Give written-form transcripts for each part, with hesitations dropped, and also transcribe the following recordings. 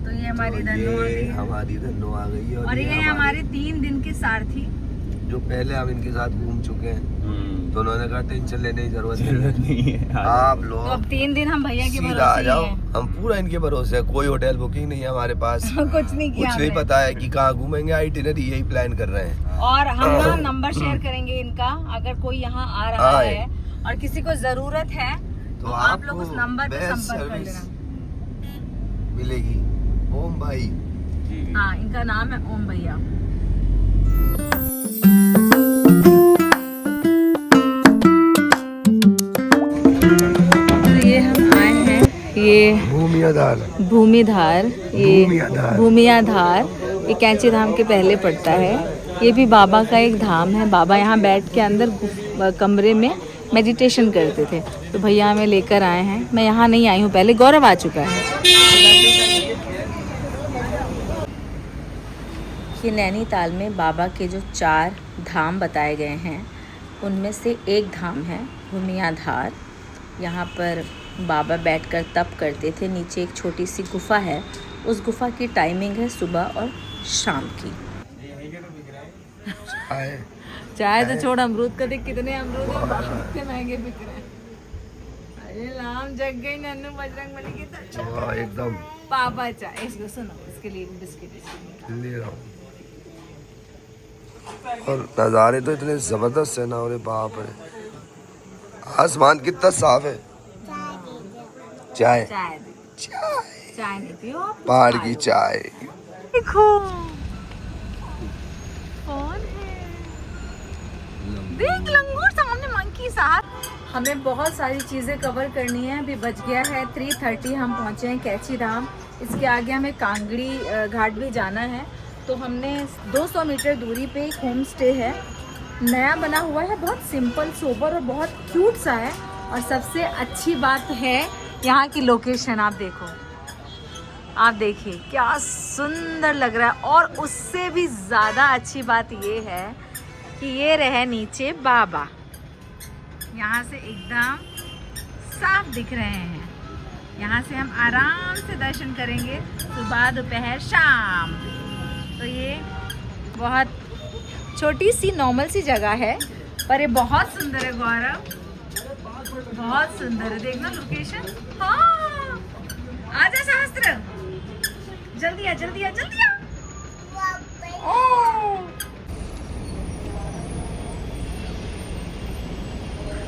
तो ये हमारी धन्नो आ गई, हमारी धन्नो आ गई है और ये हमारे 3 दिन के सारथी जो पहले हम इनके साथ घूम चुके हैं। तो उन्होंने कहा टेंशन लेने की जरूरत नहीं है। आप लोग तो अब 3 दिन हम भैया के सीधा भरोसे आ ही जाओ, हैं। हम पूरा इनके भरोसे है। कोई होटल बुकिंग नहीं है हमारे पास कुछ नहीं किया कुछ नहीं हमने। पता है कि कहाँ घूमेंगे, आइटिनरी यही प्लान कर रहे हैं। और हम ना नंबर शेयर करेंगे इनका, अगर कोई यहाँ आ रहा आए। है और किसी को जरूरत है तो आप लोग उस आपको नंबर पे बेस्ट संपर्क कर सर्विस लेना। मिलेगी। ओम भाई हाँ, इनका नाम है ओम भैया। तो ये हम आए हैं, ये भूमिधार, ये भूमियाधार, ये कैंची धाम के पहले पड़ता है। ये भी बाबा का एक धाम है। बाबा यहाँ बैठ के अंदर कमरे में मेडिटेशन करते थे। तो भैया हमें लेकर आए हैं। मैं यहाँ नहीं आई हूँ पहले, गौरव आ चुका है। ये नैनीताल में बाबा के जो 4 धाम बताए गए हैं उनमें से एक धाम है भूमियाधार। यहाँ पर बाबा बैठकर तप करते थे। नीचे एक छोटी सी गुफा है, उस गुफा की टाइमिंग है सुबह और शाम की। चाय तो छोड़, अमरूद का देख कितने अमरूद हैं, कितने महंगे बिक रहे हैं। अरे राम जग गई नन्नू बजरंग बली की तो एकदम पापा चाय। इसको सुनो, इसके लिए बिस्किट ले रहा हूँ। और नज़ारे तो इतने जबरदस्त है ना, अरे बाप रे, आसमान कितना साफ है। चाय चाय चाय नहीं पियो आप, पहाड़ की चाय। देखो कौन है, देख लंगूर सामने, मंकी साथ। हमें बहुत सारी चीज़ें कवर करनी है। अभी बज गया है 3:30, हम पहुँचे हैं कैची धाम। इसके आगे हमें कांगड़ी घाट भी जाना है। तो हमने 200 मीटर दूरी पे एक होम स्टे है, नया बना हुआ है, बहुत सिंपल सोबर और बहुत क्यूट सा है। और सबसे अच्छी बात है यहाँ की लोकेशन। आप देखो, आप देखिए क्या सुंदर लग रहा है। और उससे भी ज़्यादा अच्छी बात ये है कि ये रहे नीचे बाबा, यहाँ से एकदम साफ दिख रहे हैं। यहाँ से हम आराम से दर्शन करेंगे सुबह दोपहर शाम। तो ये बहुत छोटी सी नॉर्मल सी जगह है, पर ये बहुत सुंदर है गौरव, बहुत सुंदर है। देखना लोकेशन। हाँ, आजा शास्त्र, जल्दी आ जल्दी आ जल्दी आ। ओ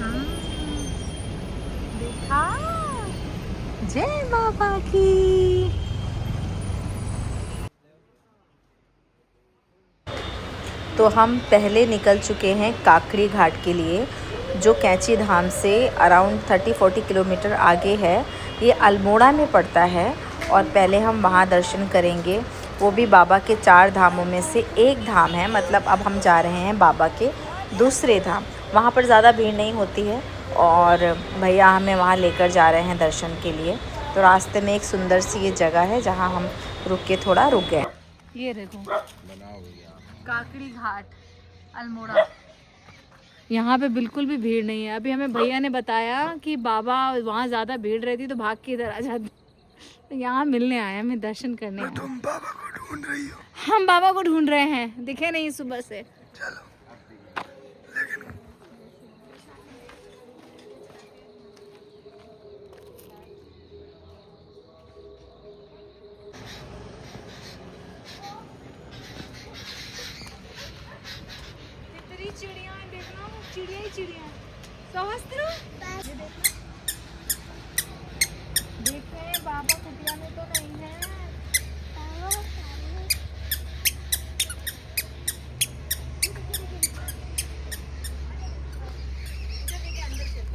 हाँ, देखा, जय बाबा की। तो हम पहले निकल चुके हैं काकड़ी घाट के लिए, जो कैची धाम से अराउंड 30-40 किलोमीटर आगे है। ये अल्मोड़ा में पड़ता है और पहले हम वहाँ दर्शन करेंगे। वो भी बाबा के 4 धामों में से एक धाम है। मतलब अब हम जा रहे हैं बाबा के दूसरे धाम। वहाँ पर ज़्यादा भीड़ नहीं होती है और भैया हमें वहाँ लेकर जा रहे हैं दर्शन के लिए। तो रास्ते में एक सुंदर सी ये जगह है जहाँ हम रुक गए। ये देखो काकड़ी घाट अल्मोड़ा, यहाँ पे बिल्कुल भी भीड़ नहीं है। अभी हमें भैया ने बताया कि बाबा वहाँ ज़्यादा भीड़ रहती तो भाग के इधर आ जाते। तो यहाँ मिलने आए, हमें दर्शन करने आए। तुम बाबा को ढूंढ रही हो? हम बाबा को ढूंढ रहे हैं, दिखे नहीं सुबह से। चलो, लेकिन चिड़िया देखना, चिड़िया ही चिड़िया। सहस्त्र देखते हैं बाबा कुटिया में तो नहीं है।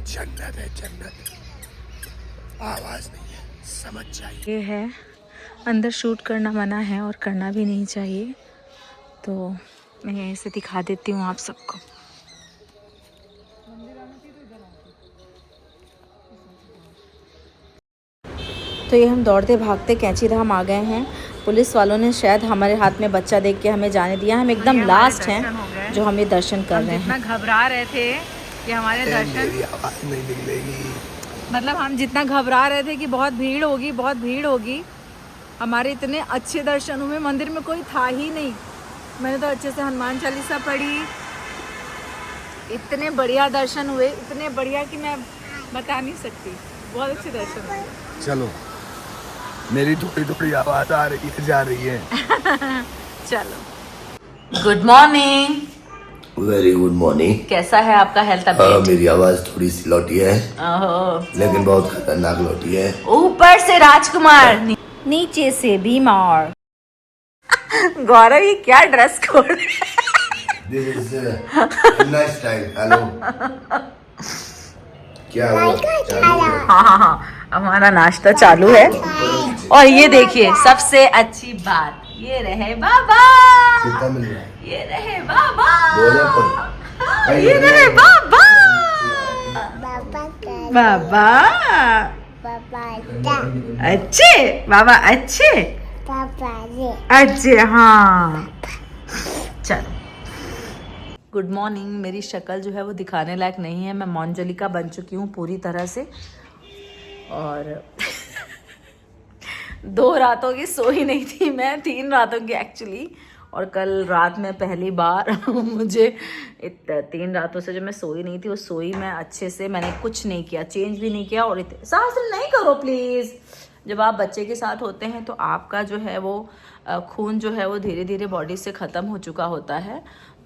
जन्नत है जन्नत, आवाज नहीं है, समझ जाइए। ये है, अंदर शूट करना मना है और करना भी नहीं चाहिए। तो मैं यहीं से दिखा देती हूँ आप सबको। तो ये हम दौड़ते भागते कैंची धाम आ गए हैं। पुलिस वालों ने शायद हमारे हाथ में बच्चा देख के हमें जाने दिया। हम एकदम लास्ट हैं जो हम ये दर्शन कर रहे हैं। घबरा रहे थे कि हमारे दर्शन आवाज नहीं निकलेगी। मतलब हम जितना घबरा रहे थे कि बहुत भीड़ होगी बहुत भीड़ होगी, हमारे इतने अच्छे दर्शन हुए, मंदिर में कोई था ही नहीं। मैंने तो अच्छे से हनुमान चालीसा पढ़ी, इतने बढ़िया दर्शन हुए, इतने बढ़िया कि मैं बता नहीं सकती। बहुत अच्छे दर्शन हुए। चलो, मेरी थोड़ी थोड़ी आवाज आ रही है, जा रही है। चलो, good morning. Very good morning. कैसा है आपका हेल्थ अपडेट? मेरी आवाज थोड़ी सी लौटी है, ओहो, लेकिन बहुत खतरनाक लौटी है। ऊपर से राजकुमार, नीचे से बीमार। गौरव, ये क्या ड्रेस कोड है? This is nice style. Hello. क्या हुआ? हाँ, हमारा नाश्ता चालू है। और ये देखिए, सबसे अच्छी बात, ये रहे बाबा। कितना मिल रहा है? ये रहे बाबा। बोलो ये रहे बाबा। बाबा अच्छे, बाबा अच्छे, अच्छे, हाँ। चलो, गुड मॉर्निंग। मेरी शक्ल जो है वो दिखाने लायक नहीं है, मैं मौंजलिका बन चुकी हूँ पूरी तरह से। और 2 रातों की सोई नहीं थी मैं, 3 रातों की एक्चुअली। और कल रात में पहली बार मुझे 3 रातों से जो मैं सोई नहीं थी, वो सोई मैं अच्छे से। मैंने कुछ नहीं किया, चेंज भी नहीं किया। और सहस्त्र नहीं करो प्लीज़। जब आप बच्चे के साथ होते हैं तो आपका जो है वो खून जो है वो धीरे धीरे बॉडी से ख़त्म हो चुका होता है।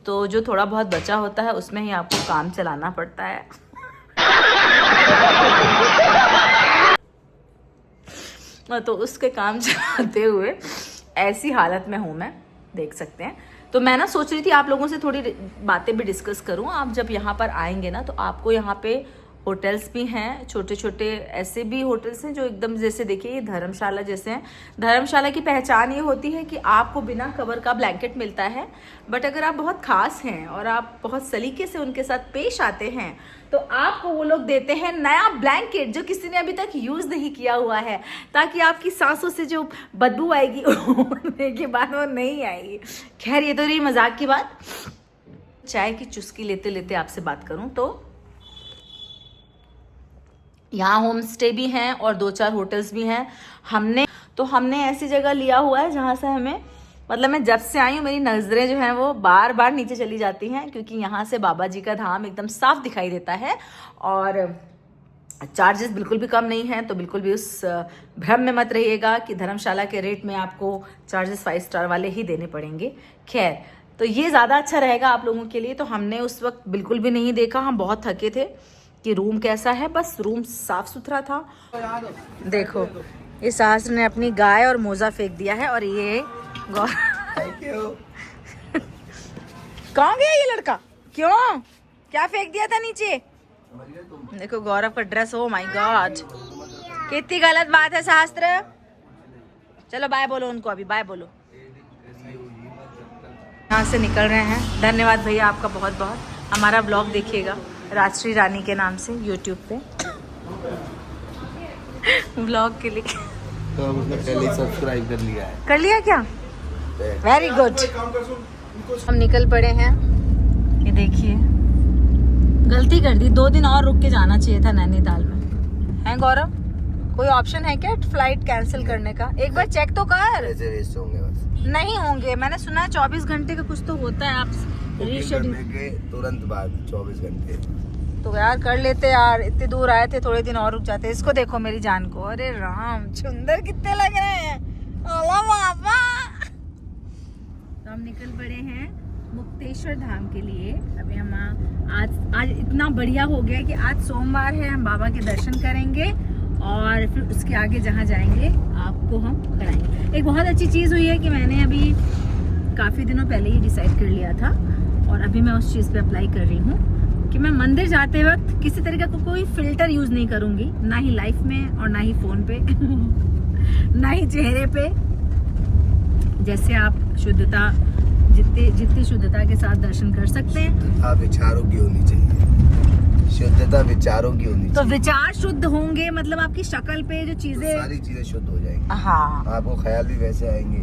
तो जो थोड़ा बहुत बचा होता है उसमें ही आपको काम चलाना पड़ता है। तो उसके काम चलाते हुए ऐसी हालत में हूँ मैं, देख सकते हैं। तो मैं ना सोच रही थी आप लोगों से थोड़ी बातें भी डिस्कस करूँ। आप जब यहाँ पर आएंगे ना, तो आपको यहाँ पे होटल्स भी हैं, छोटे छोटे ऐसे भी होटल्स हैं जो एकदम जैसे देखिए ये धर्मशाला जैसे हैं। धर्मशाला की पहचान ये होती है कि आपको बिना कवर का ब्लैंकेट मिलता है। बट अगर आप बहुत खास हैं और आप बहुत सलीके से उनके साथ पेश आते हैं, तो आपको वो लोग देते हैं नया ब्लैंकेट जो किसी ने अभी तक यूज़ नहीं किया हुआ है, ताकि आपकी सांसों से जो बदबू आएगी उड़ने के बाद वो नहीं आएगी। खैर, ये तो रही मजाक की बात। चाय की चुस्की लेते लेते आपसे बात करूं तो यहाँ होम स्टे भी हैं और 2-4 होटल्स भी हैं। हमने ऐसी जगह लिया हुआ है जहाँ से हमें, मतलब मैं जब से आई हूँ मेरी नज़रें जो हैं वो बार बार नीचे चली जाती हैं, क्योंकि यहाँ से बाबा जी का धाम एकदम साफ दिखाई देता है। और चार्जेस बिल्कुल भी कम नहीं हैं। तो बिल्कुल भी उस भ्रम में मत रहिएगा कि धर्मशाला के रेट में आपको चार्जेस 5 स्टार वाले ही देने पड़ेंगे। खैर, तो ये ज़्यादा अच्छा रहेगा आप लोगों के लिए। तो हमने उस वक्त बिल्कुल भी नहीं देखा, हम बहुत थके थे कि रूम कैसा है। बस रूम साफ सुथरा था। देखो, इस सहस्त्र ने अपनी गाय और मोजा फेंक दिया है। और ये कहाँ गया ये लड़का? क्यों, क्या फेंक दिया था नीचे? देखो गौरव का ड्रेस। ओ माय गॉड, कितनी गलत बात है सहस्त्र। चलो बाय बोलो उनको, अभी बाय बोलो। यहाँ से निकल रहे हैं। धन्यवाद भैया आपका बहुत बहुत। हमारा ब्लॉग देखिएगा राजश्री रानी के नाम से यूट्यूब पे ब्लॉग के लिए। तो हमने पहले सब्सक्राइब कर लिया है। कर लिया क्या? Very good. हम निकल पड़े हैं। ये देखिए, गलती कर दी, 2 दिन और रुक के जाना चाहिए था नैनीताल में। है गौरव, कोई ऑप्शन है क्या फ्लाइट कैंसिल करने का? एक बार चेक तो कर। रिजर्वेशन होंगे बस। नहीं होंगे, मैंने सुना है 24 घंटे का कुछ तो होता है। आप रीशेड्यूल के तुरंत बाद 24 घंटे। तो यार कर लेते यार, इतनी दूर आए थे, थोड़े दिन और रुक जाते। इसको देखो मेरी जान को, अरे राम सुंदर कितने लग रहे हैं। ओला बाबा। तो हम निकल पड़े हैं मुक्तेश्वर धाम के लिए। अभी हम आज इतना बढ़िया हो गया कि आज सोमवार है, हम बाबा के दर्शन करेंगे और फिर उसके आगे जहाँ जाएंगे आपको हम कराएंगे। एक बहुत अच्छी चीज़ हुई है कि मैंने अभी काफ़ी दिनों पहले ही डिसाइड कर लिया था, और अभी मैं उस चीज़ पे अप्लाई कर रही हूँ कि मैं मंदिर जाते वक्त किसी तरीके का कोई फिल्टर यूज़ नहीं करूँगी, ना ही लाइफ में और ना ही फ़ोन पे ना ही चेहरे पे। जैसे आप शुद्धता, जितनी शुद्धता के साथ दर्शन कर सकते हैं। आप विचारों की होनी चाहिए, शुद्धता विचारों की होनी चाहिए। तो विचार शुद्ध होंगे, मतलब आपकी शक्ल पे जो चीजें, तो सारी चीजें शुद्ध हो जाएंगी। हाँ, आपको ख्याल भी वैसे आएंगे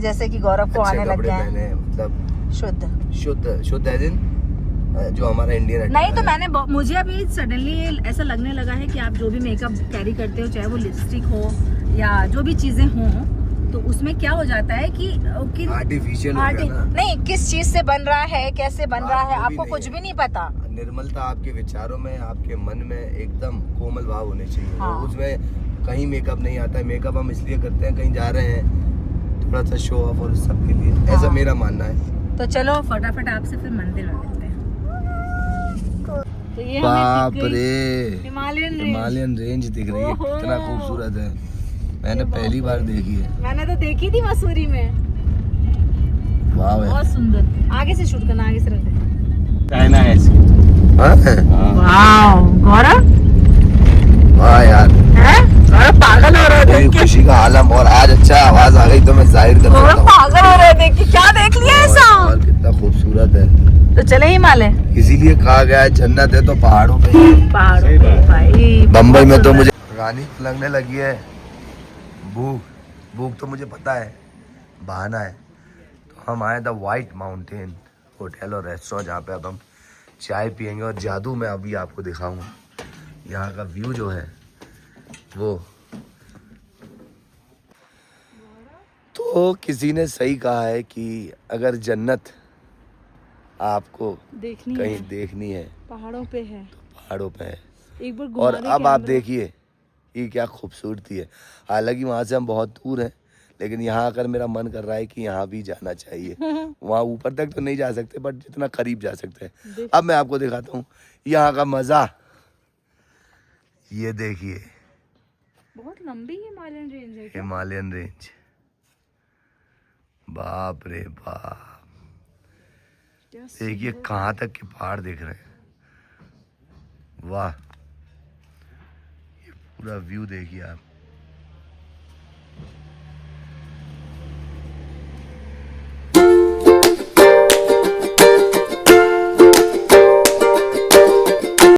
जैसे कि गौरव को आने लग गया है। मतलब शुद्ध शुद्ध है दिन जो हमारा इंडियन नहीं। तो मैंने मुझे अभी सडनली ऐसा लगने लगा है कि आप जो भी मेकअप कैरी करते हो, चाहे वो लिपस्टिक हो या जो भी चीजें हों, तो उसमें क्या हो जाता है कि आर्टिफिशियल हो गया ना। नहीं, किस चीज से बन रहा है, कैसे बन रहा है, वो भी आपको नहीं कुछ है। भी नहीं पता। निर्मलता आपके विचारों में, आपके मन में एकदम कोमल भाव होने चाहिए। हाँ। उसमें कहीं मेकअप नहीं आता है। मेकअप हम इसलिए करते हैं, कहीं जा रहे हैं थोड़ा सा शो ऑफ और सबके लिए, ऐसा हाँ। मेरा मानना है। तो चलो फटाफट आपसे फिर मंदिर में मिलते हैं। तो ये बाप हमें दिख गई रे, हिमालयन रेंज दिख रही है, ओहो। कितना खूबसूरत है। मैंने पहली बार देखी है। मैंने तो देखी थी मसूरी में। वाह बहुत सुंदर। आगे से शूट करना, आगे से रख दे। चाइना है इसकी। वाओ गौरव, वाह यार, गौरव पागल हो रहा है मेरी देख के। खुशी का आलम। और आज अच्छा आवाज आ गई तो मैं जाहिर कर सकता गौरव हूँ। पागल हो रहा है देख के। क्या देख लिया ऐसा? और कितना खूबसूरत है। तो चले हिमालय। इसीलिए कहा गया है जन्नत है तो पहाड़ों पे ही है। पहाड़ों पे भाई। बम्बई में बहुत तो सुंदर। मुझे रानी लगने लगी है भूख। भूख तो मुझे पता है, बहाना है। तो हम आए द वाइट माउंटेन होटल और रेस्टोरेंट, जहाँ पे अब हम चाय पियेंगे और जादू मैं अभी आपको दिखाऊंगा। यहाँ का व्यू जो है वो, तो किसी ने सही कहा है कि अगर जन्नत आपको देखनी कहीं है, देखनी है पहाड़ों पे है। पहाड़ों पे है। एक बार और घुमा दे अब आप कैमरा। देखिए ये क्या खूबसूरती है। हालांकि वहाँ से हम बहुत दूर हैं, लेकिन यहाँ आकर मेरा मन कर रहा है कि यहाँ भी जाना चाहिए। वहाँ ऊपर तक तो नहीं जा सकते, बट जितना करीब जा सकते हैं। अब मैं आपको दिखाता हूँ यहाँ का मज़ा। ये देखिए बहुत लंबी हिमालयन रेंज है क्या? हिमालयन रेंज, बाप रे बाप। क्या देखिए सुंदर। कहाँ तक के पहाड़ दिख रहे हैं। वाह, ये पूरा व्यू देखिए आप।